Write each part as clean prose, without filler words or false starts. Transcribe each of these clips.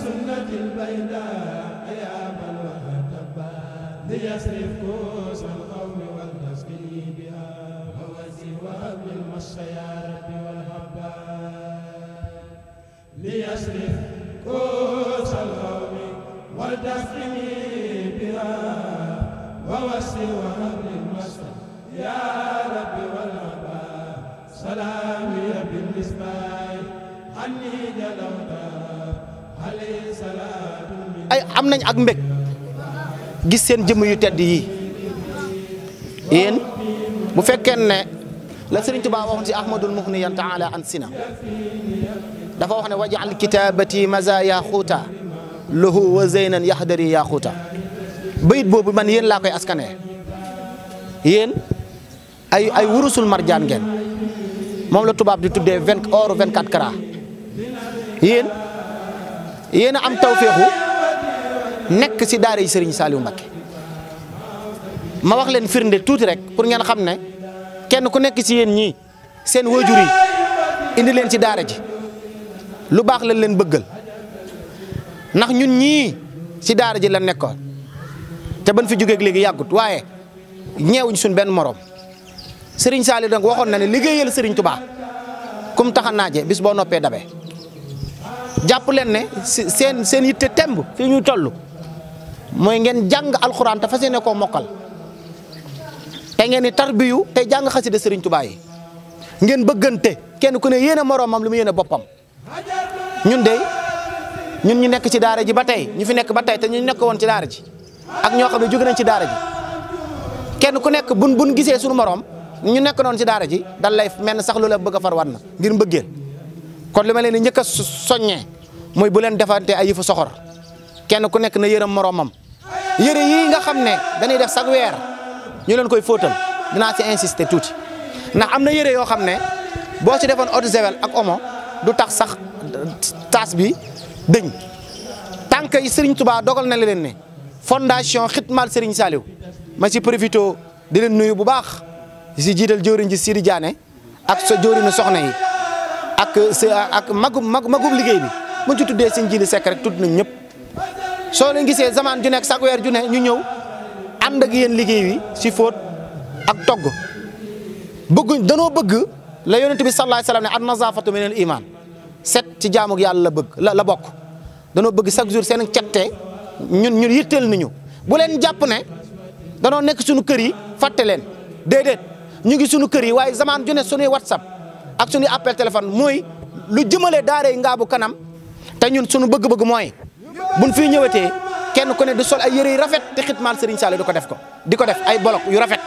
Sunna ليصرف كوس القوم والتسكين بها ووزي وهب المس يا ربي والهبا ليصرف كوس القوم والتسكين بها ووزي وهب المس يا ربي والهبا سلامي بالنسبة عني جلوتا عليه صلاة ay am nañ ak mbég gis seen jëmm yu tedd yi yéen bu fekkee ne la Sëriñ Tuubaa waxoon si Ahmadul Mughniyan taala an sina dafa wax ne waj'al kitaabati mazaya xuuta lahu wa zeynan yahdari yaa xuuta bayit boobu man yéen laa koy askanee yéen ay wurusul marjaan ngeen moom la tubaab di tuddee or 24 carats yéen a am tawféexu nekk si daara yi Serigne Saliou Mbacké ma wax leen firnde tuuti rek pour ngeen xam ne kenn ku nekk ci yéen ñii seen waajur yi indi leen ci daara ji lu baax lañ leen bëggal ndax ñun ñii ci daara ji la nekkoon te ban fi jógeeg léegi yàggut waaye ñeewuñ suñ benn morom Serigne Saliou donc waxoon na ne liggéeyal Serigne Touba kum taxa naaje bis boo noppee dabe jàpp leen ne seen yitte temb fii ñuy toll mooy ngeen jàng alxuraan te fas yéene koo mokkal te ngeen di tarbiyu te jàng xasida Serigne Touba yi ngeen bëggante kenn ku ne yéene moroomam lu mu yéene boppam ñun ñu nekk ci daara ji ba tey ñu fi nekk ba tey te ñu nekk woon ci daara ji ak ñoo xam ne jóge nañ ci daara ji kenn ku nekk buñ gisee suñu morom ñu nekk noonu ci daara ji dal lay mel ne sax lu la bëgg a far war na ngir mbëggeel kon li ma leen di njëkk a soññee mooy bu leen defante ay yëfu soxor kenn ku nekk na yërëm moroomam yëre yii nga xam ne dañuy def chaque weer ñu leen koy fóotal dinaa ci insister tuuti ndax am na yëre yoo xam ne boo ci defoon eau de javel ak omo du tax sax taas bi dëñ tànk yi Serigne Touba dogal na leen ne fondation Xitmal Serigne Saliou ma ci profito di leen nuyu bu baax si jiital jëwriñ ji Sidi Diané ak sa jëwriñu soxna yi ak magum liggéey bi mu ci tuddee seen jili sekk rek tudd nañ ñëpp soo leen gisee zaman ju nekk chaque weer ju ne ñu ñëw ànd ak yéen liggéey wi si fóot ak togg danoo bëgg la yonent bi sallallahu alayhi wasallam ne an nazafatu min al iman set ci jaamu yàlla la bëgg la bokk danoo bëgg chaque jour seen cette ñun yitteel nañu bu leen jàpp ne danoo nekk suñu kër yi fàtte leen déedéet ñu ngi suñu kër yi waaye zaman ju ne suñuy whatsapp ak suñuy appel téléphone mooy lu jëmale daaree Ngaabu kanam te ñun suñu bëgg-bëgg mooy buñ fii ñëwetee kenn ku ne di sol ay yëre yu rafet te Xitmal Serigne Saliou di ko def ay bolok yu rafet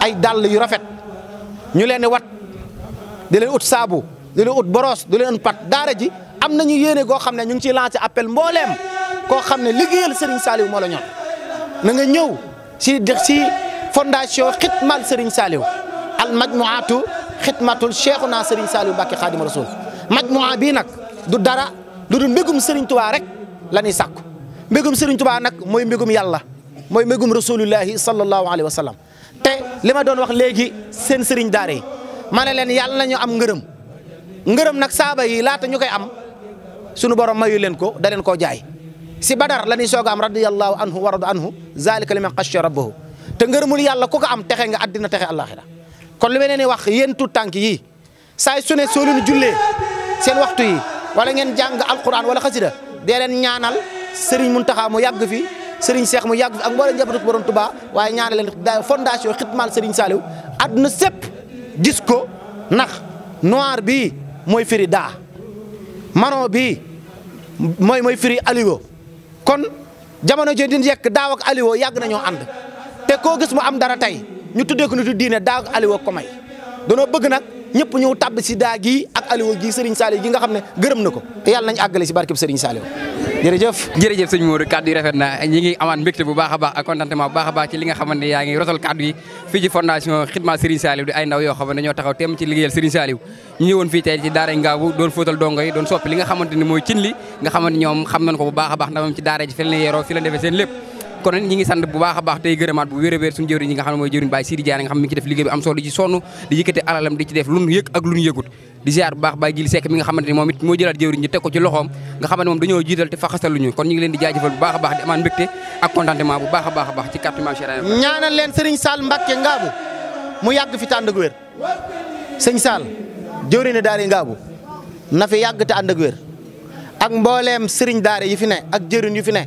ay dàll yu rafet ñu leen di wat di leen ut saabu di leen ut boros di leen pat daara ji am nañu yéene goo xam ne ñu ngi ciy lancé appel mbooleem koo xam ne liggéeyal Serigne Saliou moo la ñor na nga ñëw si fondation Xitmal Serigne Saliou al majmuatu xitmatul Cheikhuna Serigne Saliou Mbacké Khadim Rasoul majmua bii nag du dara lu dul mbégum Serigne Touba rek la ñuy sàkku mbégum Serigne Touba nag mooy mbégum yàlla mooy mbégum rasulullahi sallallahu alayhi wa sallam te li ma doon wax léegi seen Serigne daara yi ma ne leen yàlla nañu am ngërëm nag saaba yi laata ñu koy am sunu borom mayu leen ko da leen koo jaay si Badar la ñuy soog a am radiyallahu anhu wa radu anhu zalika liman xashiya rabbahu te ngërëmul yàlla ku ko am texe nga àddina texe àllaaxira kon lu mel ne wax yéen tuut tànk yi saay su ne soo leen jullee seen waxtu yi wala ngeen jàng alquran wala xasida dee leen ñaanal Serigne Mountakha mu yàgg fi Serigne Cheikh mu yàgg fi ak mboolem njabootu borom Touba waaye ñaanal leen fondation Xitmal Serigne Saliou àdduna sépp gis ko ndax noir bi mooy firi daa marron bi mooy firi aliwo kon jamono jii di yekk daaw ak aliwo yàgg nañoo ànd te koo gis mu am dara tey ñu tuddee ko nitu diine daa ak aliwo ko may danoo bëgg nag ñëpp ñëw tàbb si daa gi ak aliwo gi Serigne Saliou gi nga xam ne gërëm na ko te yàlla nañ àggale si barkeb Serigne Saliou jërëjëf sëñ Modou kaddu yi rafet na ñi ngi amaat mbégte bu baax a baax ak contentement bu baax a baax ci li nga xamante ne yaa ngi rotal kaddu yi fii ci fondation Xitmal Serigne Saliou di ay ndaw yoo xam ne dañoo taxaw teem ci liggéeyal Serigne Saliou ñu ñëwoon fii tey ci daara Ngaabu doon fóotal dongo yi doon soppi li nga xamante ne mooy cin li nga xamante ñoom xam nañ ko bu baax a baax ndax moom ci daara ji fi la yeroo fi la defee seen lépp kon ñi ngi sant bu baax a baax tey gërëmaat bu wér a wér suñu jëwriñ ñi nga xam ne mooy jëwriñ Baye Sidi Diané nga xam ne mi ngi ci def liggéey bi am solo di ci sonn di yëkkate alalam di ci def lu nu yëg ak lu nu yëgut di ziar bu baax Baye Jili Seck mi nga xamante ni moom it moo jëlaat jëwriñ ñi teg ko ci loxoom nga xamante moom dañoo jiital te faxasaluñu kon ñu ngi leen di jaajëfal bu baax a baax di amaan mbégte ak contentement bu baax a baax ci carte Mame Cheikh Ibrahima ñaanal leen Serigne Sall Mbacke Ngaabu mu yàgg fi tànd ak wér sëñ Sall jëwriñ daara Ngaabu na fi yàgg te ànd ak wér ak mbooleem Serigne daara yi fi ne ak jëwriñ yu fi ne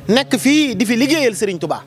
nekk fii di fi liggéeyal Serigne Touba